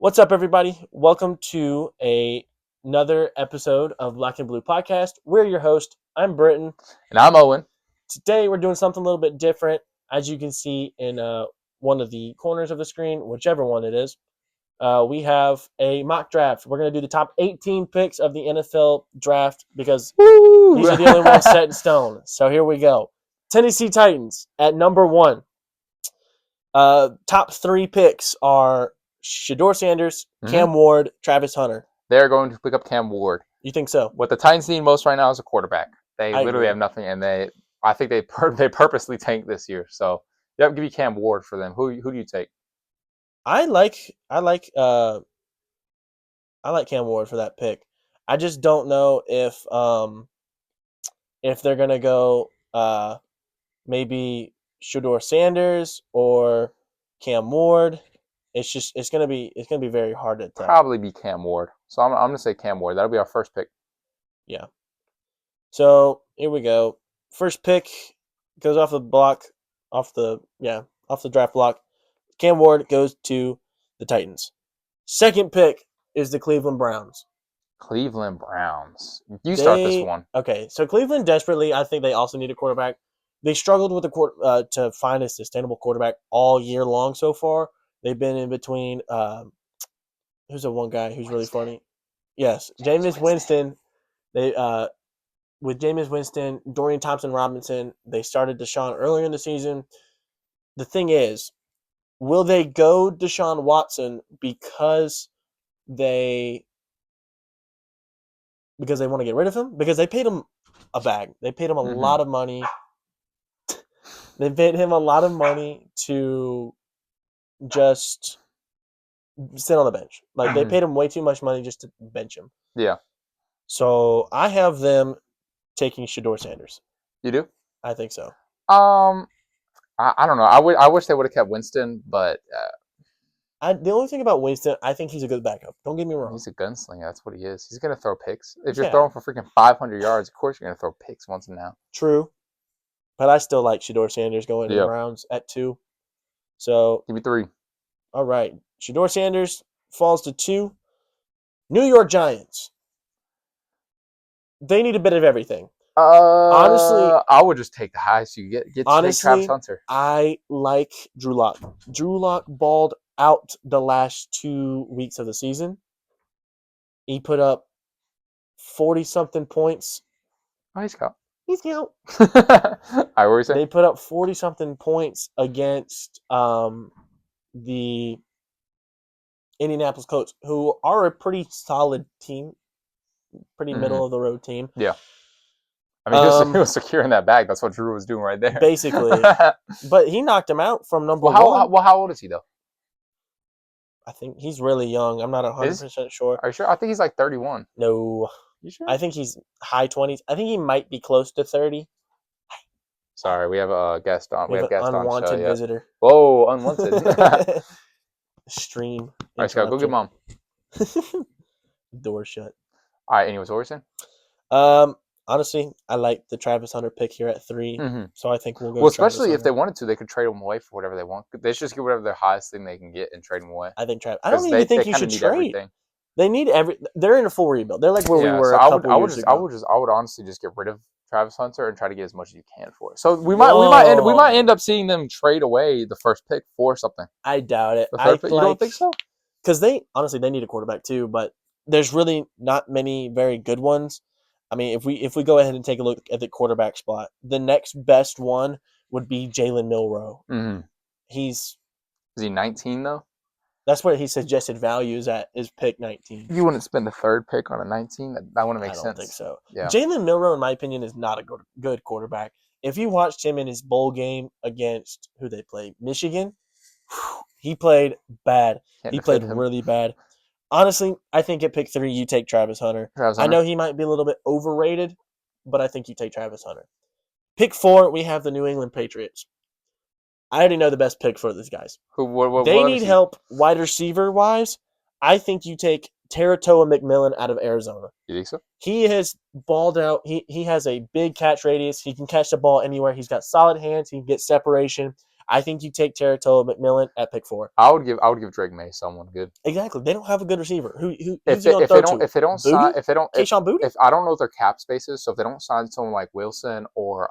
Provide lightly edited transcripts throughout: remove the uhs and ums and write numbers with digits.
What's up, everybody? Welcome to another episode of Black and Blue Podcast. We're your host. I'm Britton. And I'm Owen. Today, we're doing something a little bit different. As you can see in one of the corners of the screen, whichever one it is, we have a mock draft. We're going to do the top 18 picks of the NFL draft because these are the only ones set in stone. So here we go. Tennessee Titans at number 1. Top 3 picks are Shedeur Sanders, Cam Ward, Travis Hunter. They're going to pick up Cam Ward. You think so? What the Titans need most right now is a quarterback. They I literally agree. have nothing, and I think they purposely tanked this year. So, yep, give you Cam Ward for them. Who do you take? I like Cam Ward for that pick. I just don't know if they're gonna go maybe Shedeur Sanders or Cam Ward. It's gonna be very hard to tell. Probably be Cam Ward. So I'm gonna say Cam Ward. That'll be our first pick. Yeah. So here we go. First pick goes off the draft block. Cam Ward goes to the Titans. Second pick is the Cleveland Browns. Cleveland Browns. You start this one. Okay, so Cleveland desperately, I think they also need a quarterback. They struggled with to find a sustainable quarterback all year long so far. They've been in between. Who's the one guy who's really funny? Yes, Jameis Winston. They with Jameis Winston, Dorian Thompson-Robinson. They started Deshaun earlier in the season. The thing is, will they go Deshaun Watson because they want to get rid of him? Because they paid him a bag. They paid him a lot of money. They paid him a lot of money to just sit on the bench. Like, they paid him way too much money just to bench him. Yeah. So I have them taking Shedeur Sanders. You do? I think so. I don't know. I wish they would have kept Winston, but the only thing about Winston, I think he's a good backup. Don't get me wrong. He's a gunslinger. That's what he is. He's gonna throw picks. If you're throwing for freaking 500 yards, of course you're gonna throw picks once in now. True, but I still like Shedeur Sanders going to the Browns at 2. So give me 3. All right, Shedeur Sanders falls to 2. New York Giants. They need a bit of everything. Honestly, I would just take the highest you get. Honestly, Travis Hunter. I like Drew Lock. Drew Lock balled out the last 2 weeks of the season. He put up 40-something points. Oh, he's out. He's out. I always say they put up 40-something points against the Indianapolis Colts, who are a pretty solid team, pretty middle of the road team. Yeah. I mean, he was securing that bag. That's what Drew was doing right there. Basically. But he knocked him out from number 1. How old is he, though? I think he's really young. I'm not 100% sure. Are you sure? I think he's like 31. No. You sure? I think he's high 20s. I think he might be close to 30. Sorry, we have a guest on. We have an unwanted visitor. Whoa, unwanted. Stream. All right, Scott, go get Mom. Door shut. All right, anyways, what were you saying? Honestly, I like the Travis Hunter pick here at 3, so I think we'll go. Well, especially if they wanted to, they could trade him away for whatever they want. They should just get whatever their highest thing they can get and trade him away. I think Travis. I don't even think you should trade. Everything. They need They're in a full rebuild. They're like where we were. So I would honestly just get rid of Travis Hunter and try to get as much as you can for it. So we might end up seeing them trade away the first pick for something. I doubt it. You don't think so? Because they need a quarterback too, but there's really not many very good ones. I mean, if we go ahead and take a look at the quarterback spot, the next best one would be Jalen Milroe. Is he 19 though? That's what his suggested value is at, is pick 19. You wouldn't spend the 3rd pick on a 19? That wouldn't make sense. I don't think so. Yeah. Jalen Milroe, in my opinion, is not a good quarterback. If you watched him in his bowl game against who they played, Michigan, he played bad. He played really bad. Honestly, I think at pick 3, you take Travis Hunter. I know he might be a little bit overrated, but I think you take Travis Hunter. Pick 4, we have the New England Patriots. I already know the best pick for these guys. They need help wide receiver-wise. I think you take Teratoa McMillan out of Arizona. You think so? He has balled out. He has a big catch radius. He can catch the ball anywhere. He's got solid hands. He can get separation. I think you take Teratoa McMillan at pick 4. I would give Drake May someone good. Exactly. They don't have a good receiver. Who's he If going to they throw don't to? if they don't Booty? sign if they don't Kayshon Booty? if I don't know what their cap space is, so if they don't sign someone like Wilson or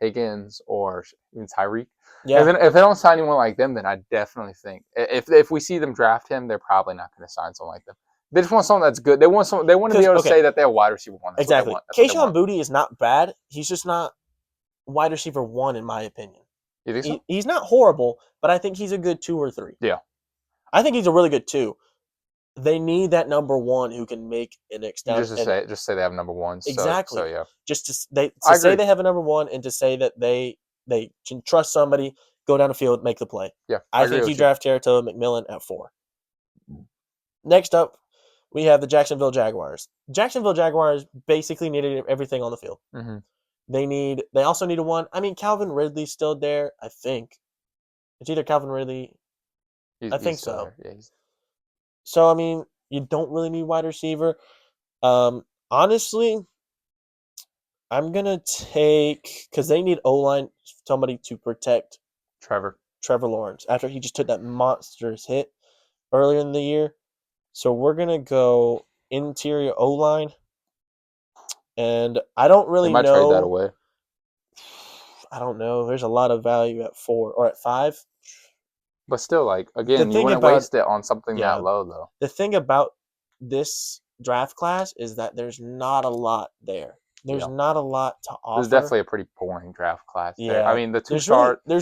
Higgins or even Tyreek, Yeah. if they don't sign anyone like them, then I definitely think if we see them draft him, they're probably not going to sign someone like them. They just want someone that's good. They want to be able to say that they're a wide receiver 1. That's exactly. What they want. Kayshon Booty is not bad. He's just not wide receiver 1 in my opinion. You think so? He's not horrible, but I think he's a good 2 or 3. Yeah. I think he's a really good 2. They need that number 1 who can make an extent. Just say they have number 1. Exactly. So yeah. Just to say they have a number 1 and to say that they can trust somebody, go down the field, make the play. Yeah. I think you draft Teratoa McMillan at 4. Next up, we have the Jacksonville Jaguars. Jacksonville Jaguars basically needed everything on the field. Mm-hmm. They also needed one. I mean, Calvin Ridley's still there, I think. It's either Calvin Ridley. I think so. Yeah, so, I mean, you don't really need wide receiver. Honestly, I'm going to take, because they need O-line, somebody to protect Trevor Lawrence after he just took that monstrous hit earlier in the year. So we're going to go interior O-line. And I don't really know. They might trade that away. I don't know. There's a lot of value at 4 or at 5. But still, like, again, you wouldn't waste it on something that low, though. The thing about this draft class is that there's not a lot there. There's not a lot to offer. There's definitely a pretty boring draft class there. Yeah. I mean, there's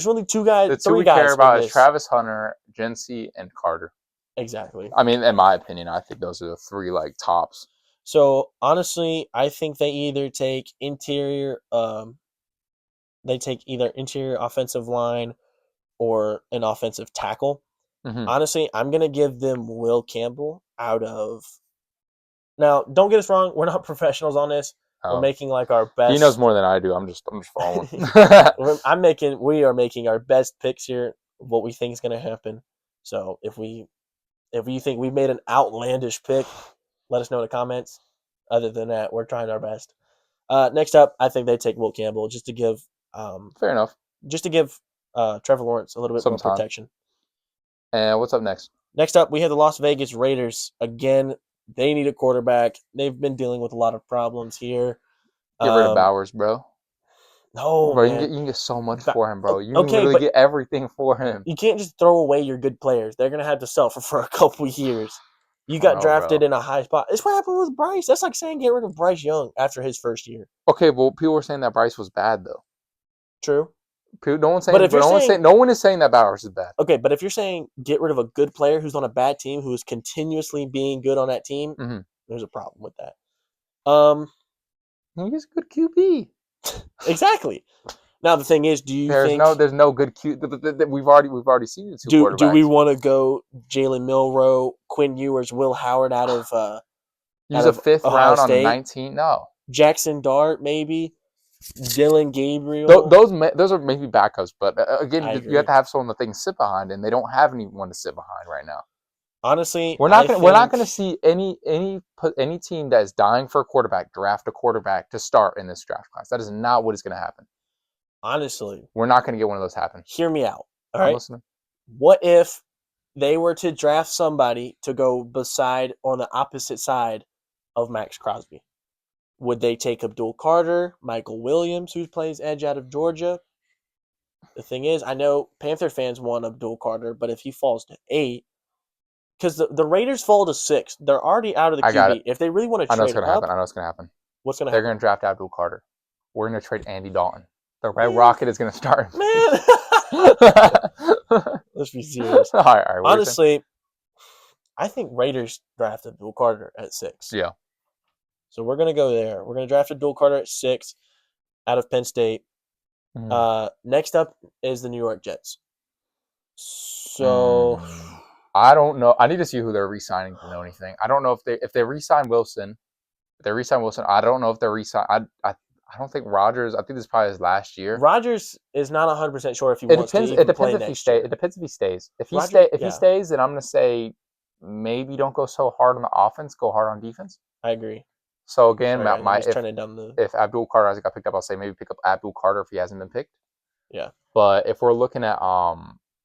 really 2 guys. The 3 2 we guys care about is Travis Hunter, Jency, and Carter. Exactly. I mean, in my opinion, I think those are the 3, like, tops. So, honestly, I think they either take interior offensive line or an offensive tackle. Mm-hmm. Honestly, I'm going to give them Will Campbell out of... Now, don't get us wrong. We're not professionals on this. We're making like our best... He knows more than I do. I'm just following. We are making our best picks here, what we think is going to happen. So, if you think we've made an outlandish pick, let us know in the comments. Other than that, we're trying our best. Next up, I think they take Will Campbell just to give... fair enough. Just to give Trevor Lawrence a little bit more protection. And what's up next? Next up, we have the Las Vegas Raiders. Again, they need a quarterback. They've been dealing with a lot of problems here. Get rid of Bowers, bro. No, bro, man. You can get so much for him, bro. You can literally get everything for him. You can't just throw away your good players. They're going to have to suffer for a couple years. You got drafted in a high spot. It's what happened with Bryce. That's like saying get rid of Bryce Young after his first year. Okay, well, people were saying that Bryce was bad, though. True. No one is saying that Bowers is bad. Okay, but if you're saying get rid of a good player who's on a bad team, who is continuously being good on that team, there's a problem with that. He's a good QB. Exactly. Now the thing is, there's no good QB. We've already seen the 2 quarterbacks. Do we want to go Jalen Milroe, Quinn Ewers, Will Howard out of use a 5th round on 19? No. Jackson Dart maybe. Dylan Gabriel. Those are maybe backups, but again, you have to have someone that they can sit behind, and they don't have anyone to sit behind right now. Honestly, we're not going to see any team that is dying for a quarterback draft a quarterback to start in this draft class. That is not what is going to happen. Honestly, we're not going to get one of those happen. Hear me out. All I'm right. listening. What if they were to draft somebody to go on the opposite side of Max Crosby? Would they take Abdul Carter, Michael Williams, who plays edge out of Georgia? The thing is, I know Panther fans want Abdul Carter, but if he falls to 8, because the Raiders fall to 6, they're already out of the QB. If they really want to trade I know what's going to happen. What's going to happen? They're going to draft Abdul Carter. We're going to trade Andy Dalton. The Red Rocket is going to start. Man! Let's be serious. All right, honestly, I think Raiders drafted Abdul Carter at 6. Yeah. So we're going to go there. We're going to draft Abdul Carter at 6 out of Penn State. Next up is the New York Jets. So I don't know. I need to see who they're re-signing to know anything. I don't know if they re-sign Wilson. If they re-sign Wilson, I don't know if they're re-sign. I don't think Rodgers. I think this is probably his last year. Rodgers is not 100% sure if he wants to even play next year. It depends if he stays. If he stays, then I'm going to say maybe don't go so hard on the offense. Go hard on defense. I agree. So again, if Abdul Carter hasn't got picked up, I'll say maybe pick up Abdul Carter if he hasn't been picked. Yeah. But if we're looking at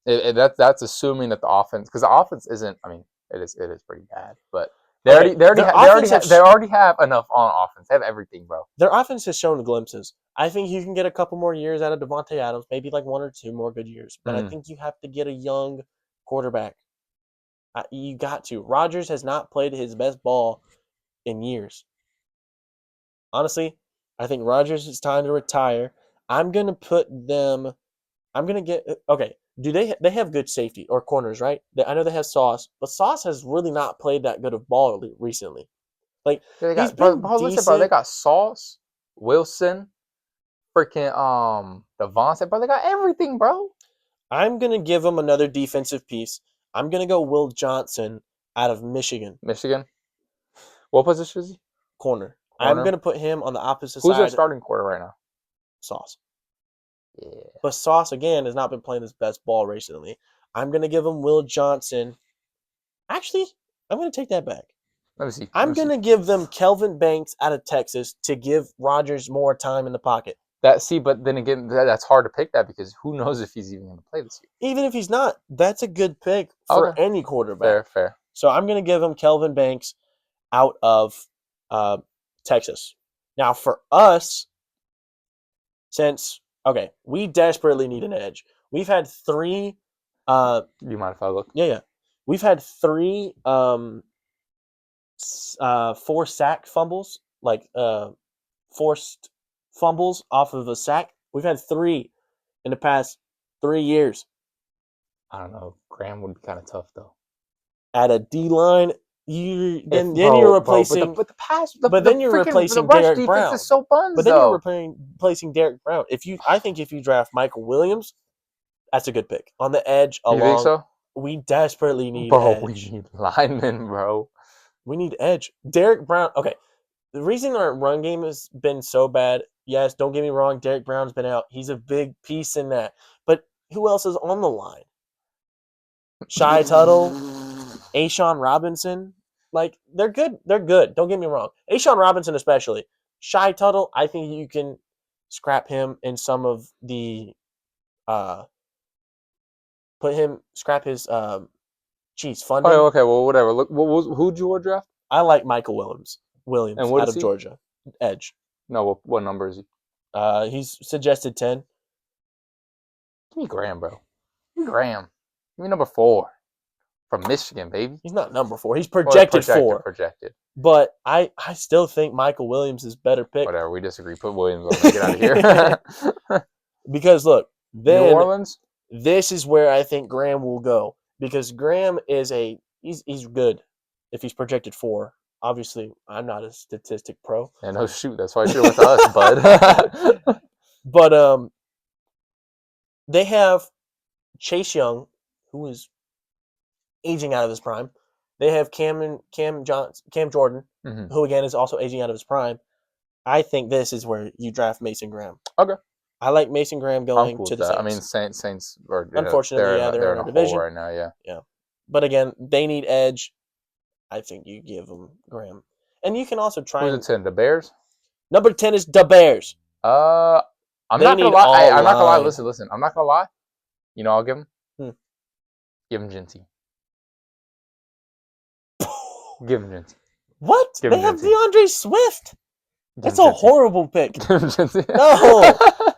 that's assuming that the offense, because the offense isn't. I mean, it is pretty bad, but they already have enough on offense. They have everything, bro. Their offense has shown glimpses. I think you can get a couple more years out of Devontae Adams, maybe like 1 or 2 more good years. But I think you have to get a young quarterback. You got to. Rodgers has not played his best ball in years. Honestly, I think Rodgers is time to retire. I'm gonna put them. I'm gonna get okay. Do they have good safety or corners, right? I know they have Sauce, but Sauce has really not played that good of ball recently. Like he's been decent. Listen, bro, they got Sauce, Wilson, freaking Devontae, bro. They got everything, bro. I'm gonna give them another defensive piece. I'm gonna go Will Johnson out of Michigan. Michigan. What position is he? Corner. I'm gonna put him on the opposite side. Who's their starting corner right now? Sauce. Yeah. But Sauce again has not been playing his best ball recently. I'm gonna give him Will Johnson. Actually, I'm gonna take that back. Let me see. I'm gonna give them Kelvin Banks out of Texas to give Rodgers more time in the pocket. But then again, that's hard to pick that because who knows if he's even going to play this year. Even if he's not, that's a good pick for any quarterback. Fair. So I'm going to give him Kelvin Banks out of Texas. Now for us, we desperately need an edge. We've had 3. Do you mind if I look? Yeah. We've had 3 4 sack fumbles, like forced fumbles off of a sack. We've had 3 in the past 3 years. I don't know. Graham would be kind of tough though. At a D line, you're replacing. Then you're replacing Derek Brown. Is so buns, then you're replacing Derek Brown. I think if you draft Michael Williams, that's a good pick on the edge. You think so? We desperately need edge. Edge. We need linemen, bro. We need edge. Derek Brown. Okay, the reason our run game has been so bad. Yes, don't get me wrong. Derek Brown's been out. He's a big piece in that. But who else is on the line? Shy Tuttle, A'Shawn Robinson. Like, they're good. They're good. Don't get me wrong. A'Shawn Robinson especially. Shy Tuttle, I think you can scrap him in some of the scrap his funding. Okay, well, whatever. Look, who'd you draft? I like Michael Williams and what out of Georgia. Edge. No, what number is he? He's suggested 10. Give me Graham, bro. Give me Graham. Give me number 4 from Michigan, baby. He's not number 4. He's projected 4. Projected. But I still think Michael Williams is better pick. Whatever, we disagree. Put Williams on. Get out of here. Because look, then New Orleans. This is where I think Graham will go because Graham is he's good if he's projected 4. Obviously, I'm not a statistic pro. Yeah, no shoot. That's why I should have went to us, bud. But they have Chase Young, who is aging out of his prime. They have Cam Jordan, who again is also aging out of his prime. I think this is where you draft Mason Graham. Okay. I like Mason Graham going to the Saints. I mean, Saints are unfortunately, they're in a division right now. Yeah. But again, they need edge. I think you give them Graham, and you can also try. Who's 10? The Bears. Number 10 is the Bears. I'm not gonna lie. I'm not gonna lie. Listen. I'm not gonna lie. You know, I'll give him. Give him Genty. Give him Genty. What? They have DeAndre Swift. That's a horrible pick.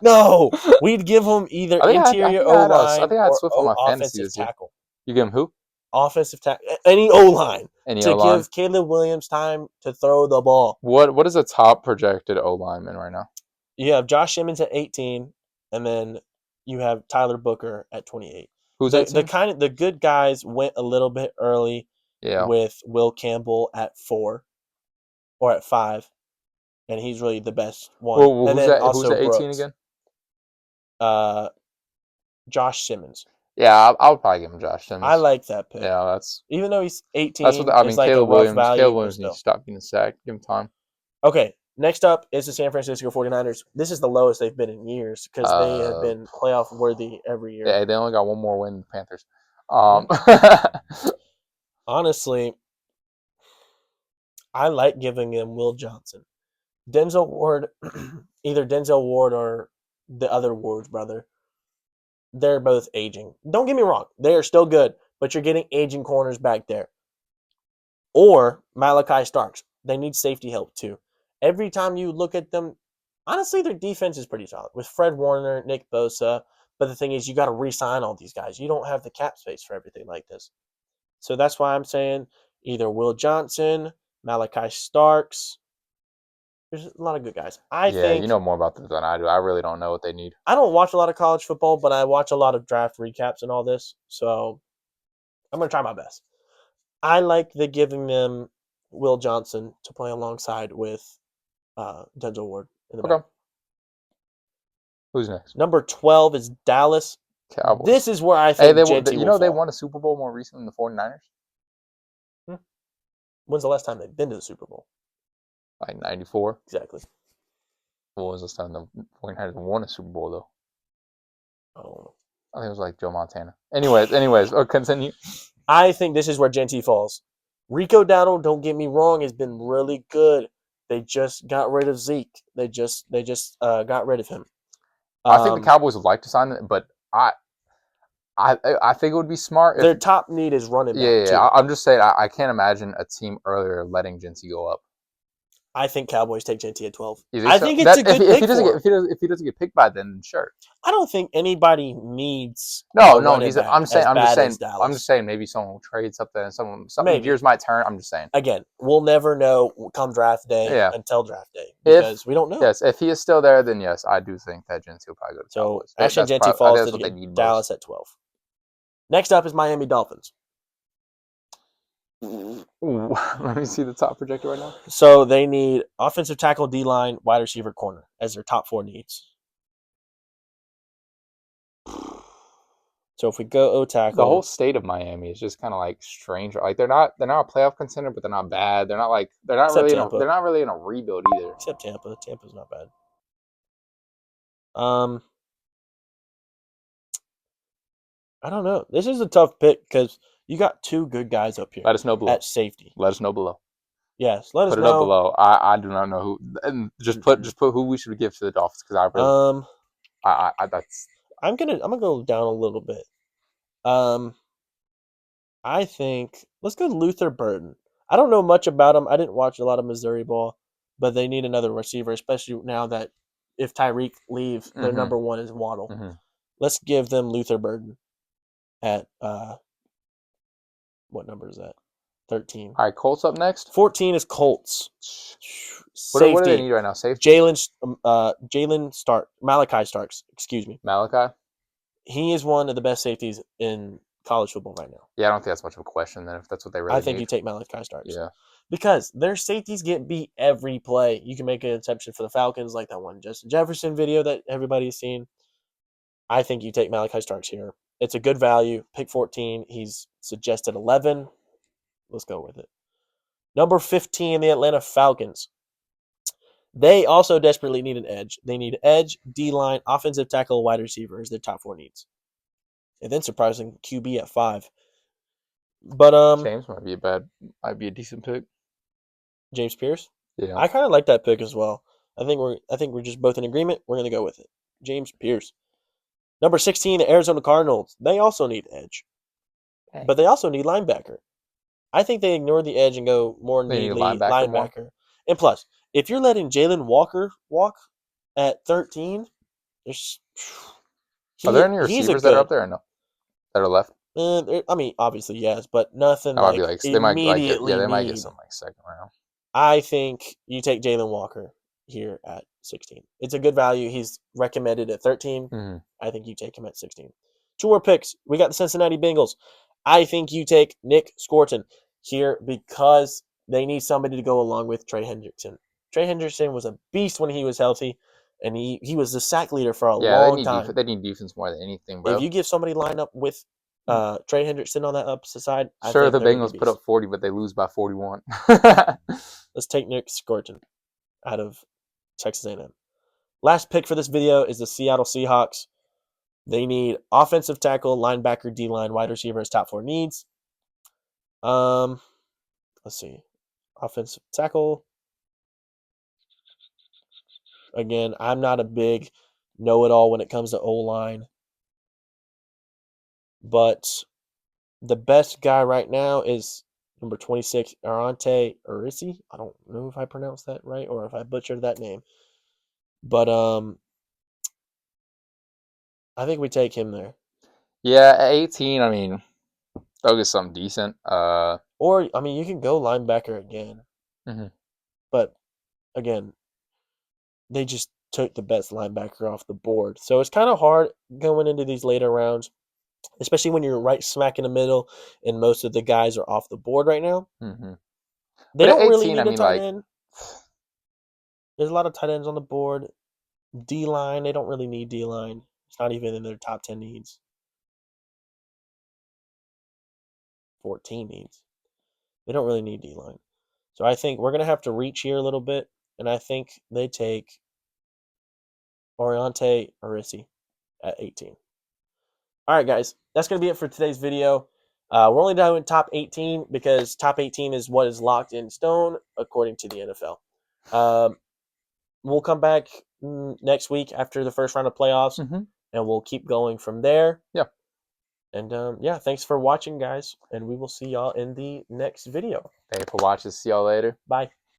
No. We'd give him either interior O-line I think I had Swift on my fantasy offensive tackle. You give him who? Offensive tackle. Any O-line. Give Caleb Williams time to throw the ball. What is a top projected O-lineman right now? You have Josh Simmons at 18, and then you have Tyler Booker at 28. Who's the good guys went a little bit early with Will Campbell at 4 or at 5. And he's really the best one. Well, and who's at 18 again? Josh Simmons. Yeah, I'll probably give him Josh Simmons. I like that pick. Yeah, that's even though he's 18. That's what I mean. Like Caleb Williams needs to stop getting sacked. Give him time. Okay, next up is the San Francisco 49ers. This is the lowest they've been in years because they have been playoff worthy every year. Yeah, they only got one more win than the Panthers. Honestly, I like giving them Will Johnson. Denzel Ward, either Denzel Ward or the other Ward's brother. they're both aging. Don't get me wrong, they are still good, but you're getting aging corners back there. Or Malachi Starks. They need safety help too. Every time you look at them, honestly, their defense is pretty solid with Fred Warner, Nick Bosa. But the thing is, you got to re-sign all these guys. You don't have the cap space for everything like this. So that's why I'm saying either Will Johnson, Malachi Starks. There's a lot of good guys. I think you know more about this than I do. I really don't know what they need. I don't watch a lot of college football, but I watch a lot of draft recaps and all this. So I'm going to try my best. I like the giving them Will Johnson to play alongside with Denzel Ward in the back. Who's next? Number 12 is Dallas Cowboys. This is where I think Genty will fall. They won a Super Bowl more recently than the 49ers? When's the last time they've been to the Super Bowl? Like 94. Exactly. What was the time the 49ers won a Super Bowl, though? I don't know. I think it was like Joe Montana. Anyways, continue. I think this is where Genty falls. Rico Dowdle, don't get me wrong, has been really good. They just got rid of Zeke. They just got rid of him. I think the Cowboys would like to sign him, but I think it would be smart. Their top need is running back. Yeah. I'm just saying, I can't imagine a team earlier letting Genty go up. I think Cowboys take Genty at 12. I think it's a good pick if he doesn't get picked by then, sure. I don't think anybody needs. No. I'm just saying. Maybe someone will trade something, and some gears might turn. I'm just saying. Again, we'll never know come draft day until draft day because we don't know. Yes, if he is still there, then yes, I do think that Genty will probably go to Cowboys. So actually, Genty falls to Dallas at 12. Next up is Miami Dolphins. Ooh, let me see the top projector right now. So they need offensive tackle, D-line, wide receiver, corner as their top 4 needs. So if we go O-tackle, the whole state of Miami is just kind of like strange. Like they're not a playoff contender, but they're not bad. They're not really in a rebuild either. Except Tampa. Tampa's not bad. I don't know. This is a tough pick because you got 2 good guys up here. Let us know below. At safety. Let us know below. Yes, let us know. Put it up below. I do not know who. And just put who we should give to the Dolphins because I really. I'm gonna go down a little bit. I think let's go Luther Burden. I don't know much about him. I didn't watch a lot of Missouri ball, but they need another receiver, especially now that if Tyreek leaves, their number 1 is Waddle. Mm-hmm. Let's give them Luther Burden at what number is that? 13. All right, Colts up next. 14 is Colts. What do they need right now? Safety. Malachi Starks. Excuse me. Malachi. He is one of the best safeties in college football right now. Yeah, I don't think that's much of a question then if that's what they really need. I think you take Malachi Starks. Yeah. Because their safeties get beat every play. You can make an exception for the Falcons, like that one Justin Jefferson video that everybody's seen. I think you take Malachi Starks here. It's a good value. Pick 14. He's suggested 11. Let's go with it. Number 15, the Atlanta Falcons. They also desperately need an edge. They need edge, D-line, offensive tackle, wide receiver as their top 4 needs. And then surprising QB at 5. But James might be a decent pick. James Pierce? Yeah. I kind of like that pick as well. I think we're just both in agreement. We're going to go with it. James Pierce. Number 16, the Arizona Cardinals. They also need edge. Okay. But they also need linebacker. I think they ignore the edge and go more neatly linebacker. And plus, if you're letting Jalen Walker walk at 13, are there any receivers that are up there or no? That are left? I mean, obviously, yes, but nothing they might get some second round. I think you take Jalen Walker here at 16. It's a good value. He's recommended at 13. Mm-hmm. I think you take him at 16. 2 more picks. We got the Cincinnati Bengals. I think you take Nick Scorton here because they need somebody to go along with Trey Hendrickson. Trey Hendrickson was a beast when he was healthy, and he was the sack leader for a long time. They need defense more than anything, bro. If you give somebody lined up with Trey Hendrickson on that opposite side, I think the Bengals put up 40, but they lose by 41. Let's take Nick Scorton out of Texas A&M. Last pick for this video is the Seattle Seahawks. They need offensive tackle, linebacker, D-line, wide receiver as top 4 needs. Let's see. Offensive tackle. Again, I'm not a big know-it-all when it comes to O-line. But the best guy right now is number 26, Arante Arisi. I don't know if I pronounced that right or if I butchered that name. But I think we take him there. Yeah, at 18, I mean, they'll get something decent. Or, I mean, you can go linebacker again. Mhm. But, again, they just took the best linebacker off the board. So it's kind of hard going into these later rounds, especially when you're right smack in the middle and most of the guys are off the board right now. Mhm. They But at don't really 18, I need a mean, tight like, end. There's a lot of tight ends on the board. D-line, they don't really need D-line. It's not even in their top 10 needs. 14 needs. They don't really need D-line. So I think we're going to have to reach here a little bit, and I think they take Oriante Arisi at 18. All right, guys, that's going to be it for today's video. We're only doing top 18 because top 18 is what is locked in stone according to the NFL. We'll come back next week after the first round of playoffs, mm-hmm. and we'll keep going from there. Yeah. And yeah, thanks for watching, guys, and we will see y'all in the next video. Thank you for watching. See y'all later. Bye.